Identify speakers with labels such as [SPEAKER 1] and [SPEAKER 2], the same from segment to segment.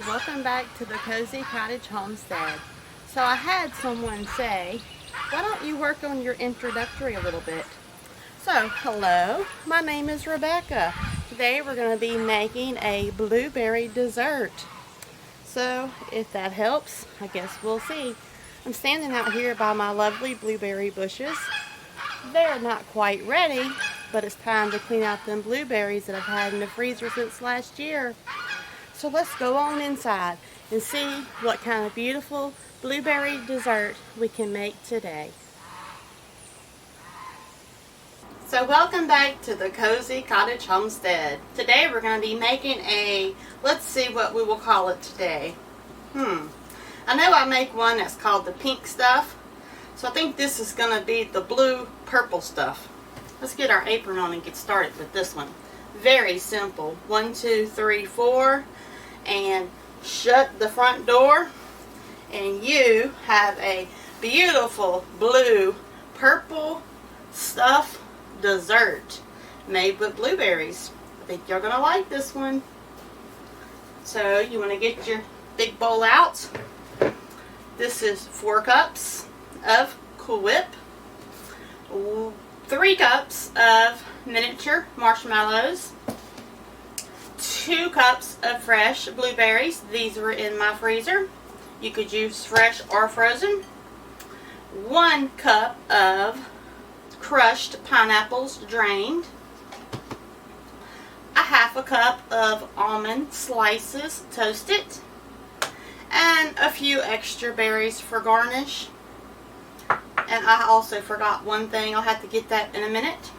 [SPEAKER 1] Welcome back to the Cozy Cottage Homestead. So I had someone say, why don't you work on your introductory a little bit? So, hello, my name is Rebecca. Today we're going to be making a blueberry dessert. So, if that helps, I guess we'll see. I'm standing out here by my lovely blueberry bushes. They're not quite ready, but it's time to clean out them blueberries that I've had in the freezer since last year. So let's go on inside and see what kind of beautiful blueberry dessert we can make today. So welcome back to the Cozy Cottage Homestead. Today we're going to be making let's see what we will call it today. I know I make one that's called the pink stuff. So I think this is going to be the blue purple stuff. Let's get our apron on and get started with this one. Very simple. 1, 2, 3, 4. And shut the front door. And you have a beautiful blue purple stuff dessert made with blueberries. I think you're going to like this one. So you want to get your big bowl out. This is 4 cups of Cool Whip, 3 cups of miniature marshmallows, 2 cups of fresh blueberries. These were in my freezer. You could use fresh or frozen. 1 cup of crushed pineapples drained. A 1/2 cup of almond slices toasted. And a few extra berries for garnish. And I also forgot one thing. I'll have to get that in a minute.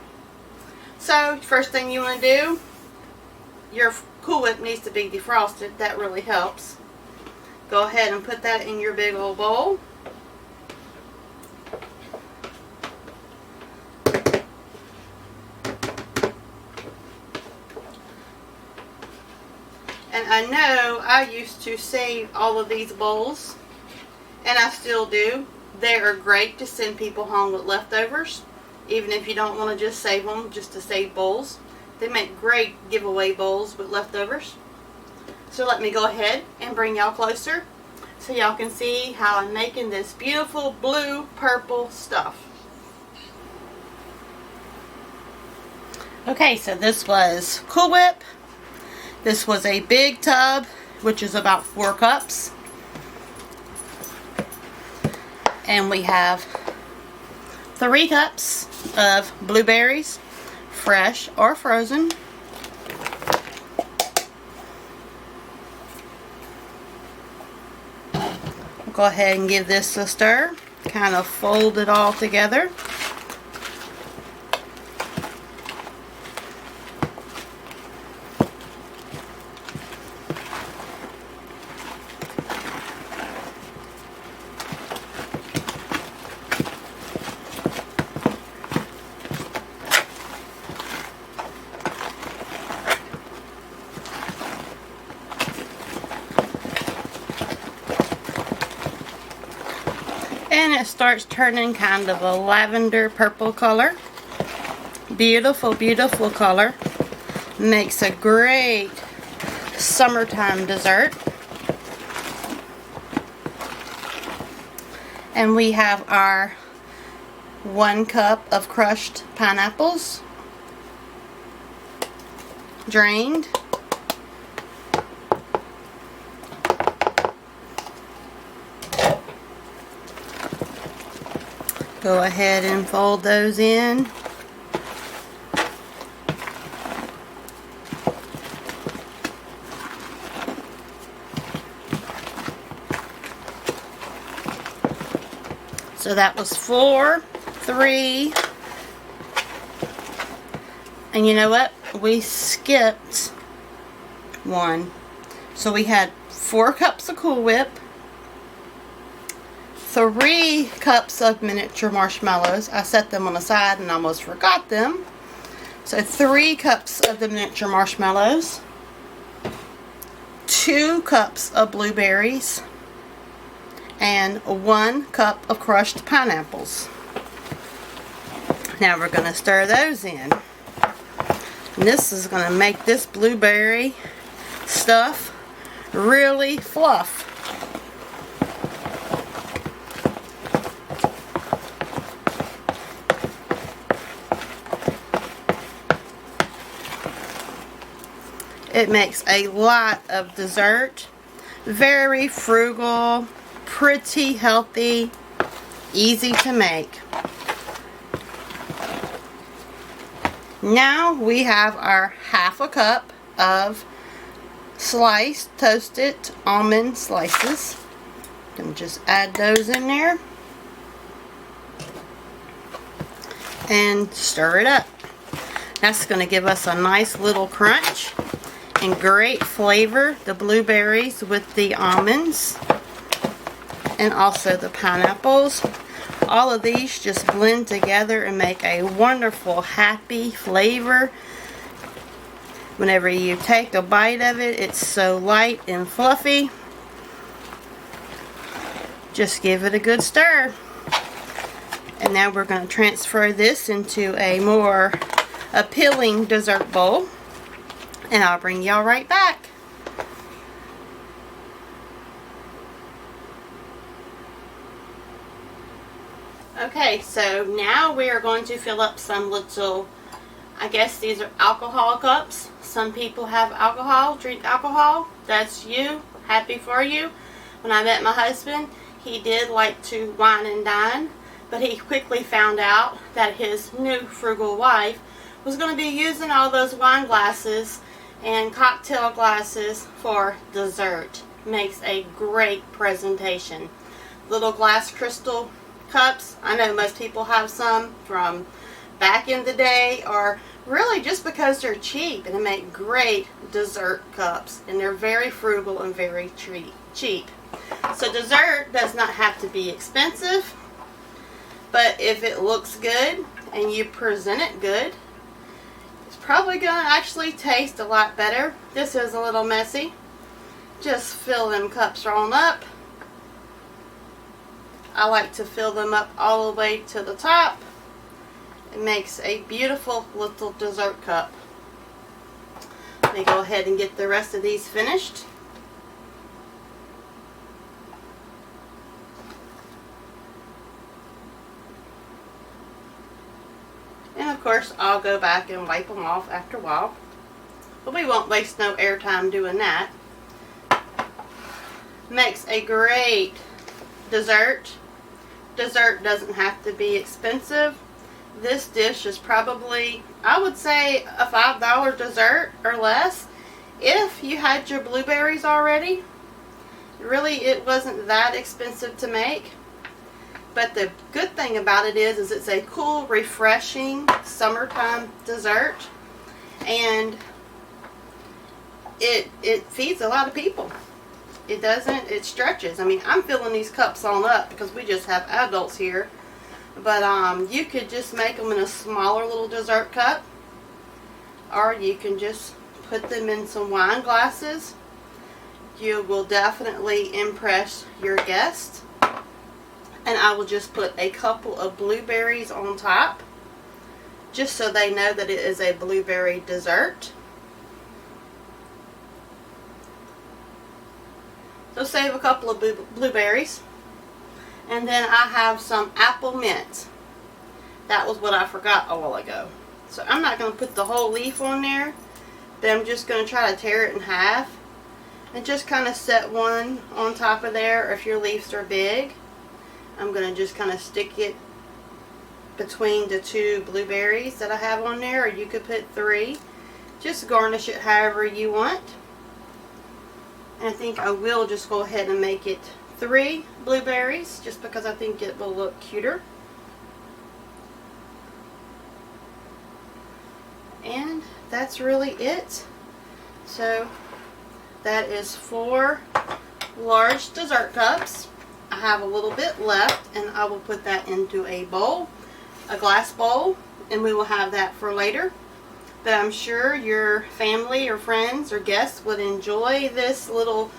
[SPEAKER 1] So, first thing you want to do, your Cool Whip needs to be defrosted. That really helps. Go ahead and put that in your big old bowl. And I know I used to save all of these bowls, and I still do. They are great to send people home with leftovers, even if you don't want to just save them just to save bowls. They make great giveaway bowls with leftovers. So let me go ahead and bring y'all closer so y'all can see how I'm making this beautiful blue purple stuff. Okay, so this was Cool Whip. This was a big tub, which is about 4 cups. And we have 3 cups of blueberries, fresh or frozen. We'll go ahead and give this a stir. Kind of fold it all together. And it starts turning kind of a lavender purple color. Beautiful, beautiful color. Makes a great summertime dessert. And we have our 1 cup of crushed pineapples, drained. Go ahead and fold those in. So that was 4, 3, and you know what? We skipped 1. So we had 4 cups of Cool Whip, 3 cups of miniature marshmallows. I set them on the side and almost forgot them. So 3 cups of the miniature marshmallows, 2 cups of blueberries, and 1 cup of crushed pineapples. Now we're going to stir those in. And this is going to make this blueberry stuff really fluff. It makes a lot of dessert. Very frugal, pretty healthy, easy to make. Now we have our 1/2 cup of sliced toasted almond slices. And just add those in there and stir it up. That's going to give us a nice little crunch and great flavor. The blueberries with the almonds and also the pineapples. All of these just blend together and make a wonderful, happy flavor. Whenever you take a bite of it, it's so light and fluffy. Just give it a good stir. And now we're going to transfer this into a more appealing dessert bowl. And I'll bring y'all right back. Okay, so now we are going to fill up some little, I guess these are alcohol cups. Some people have alcohol, drink alcohol. That's you. Happy for you. When I met my husband, he did like to wine and dine, but he quickly found out that his new frugal wife was going to be using all those wine glasses and cocktail glasses for dessert. Makes a great presentation. Little glass crystal cups. I know most people have some from back in the day, or really just because they're cheap, and they make great dessert cups, and they're very frugal and very cheap. So dessert does not have to be expensive, but if it looks good and you present it good, probably going to actually taste a lot better. This is a little messy. Just fill them cups on up. I like to fill them up all the way to the top. It makes a beautiful little dessert cup. Let me go ahead and get the rest of these finished. And of course, I'll go back and wipe them off after a while. But we won't waste no airtime doing that. Makes a great dessert. Dessert doesn't have to be expensive. This dish is probably, I would say, a $5 dessert or less. If you had your blueberries already, really it wasn't that expensive to make. But the good thing about it is it's a cool, refreshing summertime dessert, and it feeds a lot of people. It stretches. I mean, I'm filling these cups on up because we just have adults here, but you could just make them in a smaller little dessert cup, or you can just put them in some wine glasses. You will definitely impress your guests. And I will just put a couple of blueberries on top, just so they know that it is a blueberry dessert. So save a couple of blueberries. And then I have some apple mint. That was what I forgot a while ago. So I'm not going to put the whole leaf on there, but I'm just going to try to tear it in half. And just kind of set one on top of there, or if your leaves are big. I'm going to just kind of stick it between the two blueberries that I have on there, or you could put 3. Just garnish it however you want. And I think I will just go ahead and make it 3 blueberries, just because I think it will look cuter. And that's really it. So that is 4 large dessert cups. I have a little bit left, and I will put that into a bowl, a glass bowl, and we will have that for later. But I'm sure your family or friends or guests would enjoy this little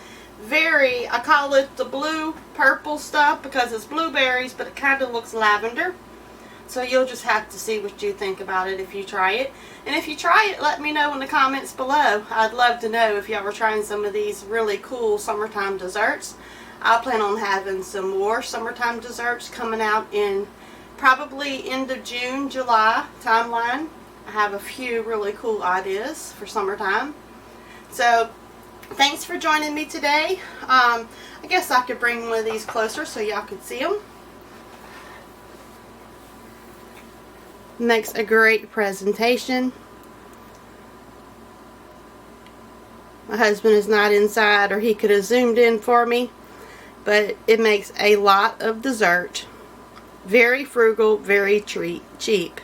[SPEAKER 1] I call it the blue purple stuff because it's blueberries, but it kind of looks lavender. So you'll just have to see what you think about it if you try it. And if you try it, let me know in the comments below. I'd love to know if y'all were trying some of these really cool summertime desserts. I plan on having some more summertime desserts coming out in probably end of June, July timeline. I have a few really cool ideas for summertime. So thanks for joining me today. I guess I could bring one of these closer so y'all could see them. Makes a great presentation. My husband is not inside, or he could have zoomed in for me, but it makes a lot of dessert. Very frugal, very cheap.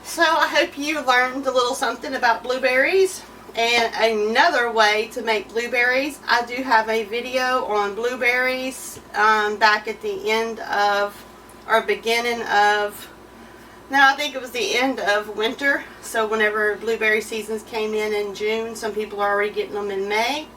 [SPEAKER 1] So I hope you learned a little something about blueberries. And another way to make blueberries, I do have a video on blueberries back at the end of, or beginning of, no, I think it was the end of winter. So whenever blueberry seasons came in June, some people are already getting them in May.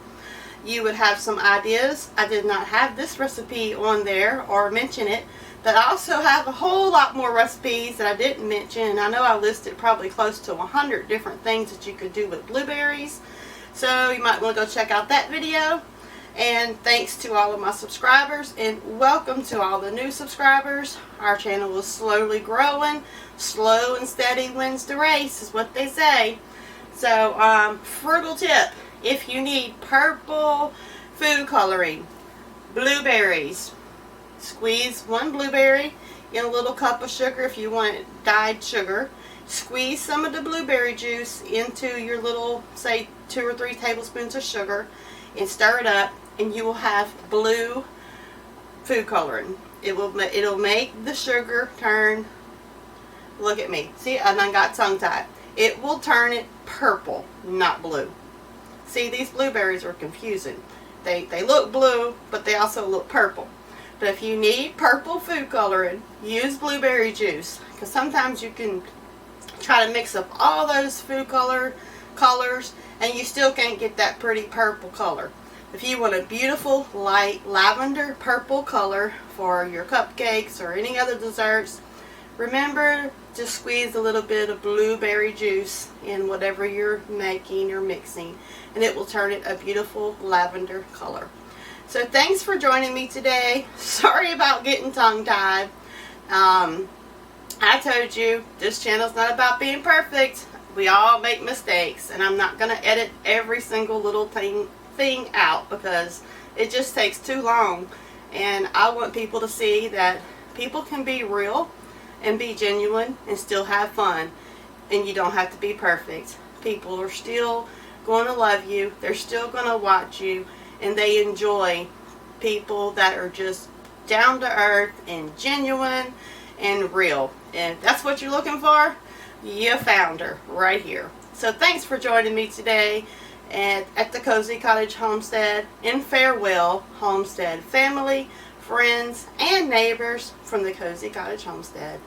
[SPEAKER 1] You would have some ideas. I did not have this recipe on there or mention it, but I also have a whole lot more recipes that I didn't mention. I know I listed probably close to 100 different things that you could do with blueberries. So you might want to go check out that video. And thanks to all of my subscribers, and welcome to all the new subscribers. Our channel is slowly growing. Slow and steady wins the race is what they say. So frugal tip. If you need purple food coloring, blueberries, squeeze one blueberry in a little cup of sugar if you want dyed sugar. Squeeze some of the blueberry juice into your little, say, 2 or 3 tablespoons of sugar and stir it up, and you will have blue food coloring. It'll make the sugar turn, look at me, see, I done got tongue-tied. It will turn it purple, not blue. See, these blueberries are confusing. They look blue, but they also look purple. But if you need purple food coloring, use blueberry juice. Because sometimes you can try to mix up all those food colors and you still can't get that pretty purple color. If you want a beautiful light lavender purple color for your cupcakes or any other desserts, remember to squeeze a little bit of blueberry juice in whatever you're making or mixing, and it will turn it a beautiful lavender color. So thanks for joining me today. Sorry about getting tongue-tied. I told you this channel's not about being perfect. We all make mistakes, and I'm not going to edit every single little thing out because it just takes too long. And I want people to see that people can be real and be genuine and still have fun, and you don't have to be perfect. People are still going to love you. They're still going to watch you, and they enjoy people that are just down to earth and genuine and real. And if that's what you're looking for, you found her right here. So thanks for joining me today at the Cozy Cottage Homestead, and farewell, Homestead family, friends, and neighbors from the Cozy Cottage Homestead.